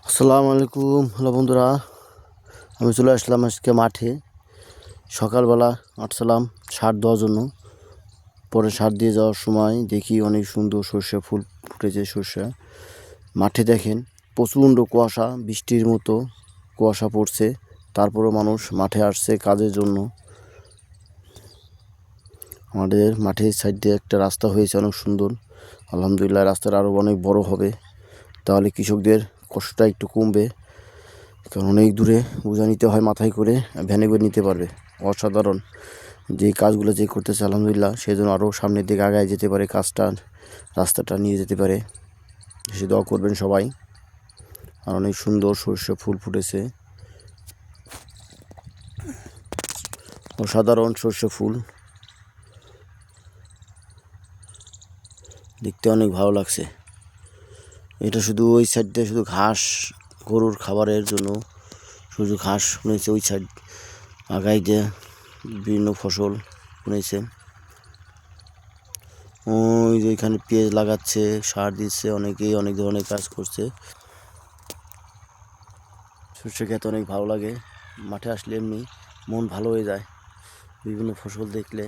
আসসালামু আলাইকুম। হ্যালো বন্ধুরা, আমি চলে আসলাম আজকে মাঠে। সকালবেলা আসলাম সার দেওয়ার জন্য। পরে সার দিয়ে যাওয়ার সময় দেখি অনেক সুন্দর সর্ষে ফুল ফুটেছে। সর্ষে মাঠে দেখেন প্রচণ্ড কুয়াশা, বৃষ্টির মতো কুয়াশা পড়ছে। তারপরেও মানুষ মাঠে আসছে কাজের জন্য। আমাদের মাঠের সাইড দিয়ে একটা রাস্তা হয়েছে অনেক সুন্দর। আলহামদুলিল্লাহ, রাস্তাটা আরও অনেক বড় হবে, তাহলে কৃষকদের কষ্টটা একটু কমবে। কারণ অনেক দূরে বোঝা নিতে হয়, মাথায় করে ভ্যানে করে নিতে পারবে। অসাধারণ যে কাজগুলো যে করতেছে আলহামদুলিল্লাহ, সেই জন্য আরও সামনের দিকে আগায় যেতে পারে, কাজটা রাস্তাটা নিয়ে যেতে পারে। সে দোয়া করবেন সবাই। আর অনেক সুন্দর সর্ষে ফুল ফুটেছে, অসাধারণ সর্ষে ফুল, দেখতে অনেক ভালো লাগছে। এটা শুধু ওই সাইড দিয়ে শুধু ঘাস, গরুর খাবারের জন্য শুধু ঘাস বুনেছে। ওই সাইড আগায় দিয়ে বিভিন্ন ফসল বুনেছে। ওই যে এখানে পেঁয়াজ লাগাচ্ছে, সার দিচ্ছে, অনেকেই অনেক ধরনের কাজ করছে। সর্ষে খেতে অনেক ভালো লাগে। মাঠে আসলে এমনি মন ভালো হয়ে যায় বিভিন্ন ফসল দেখলে।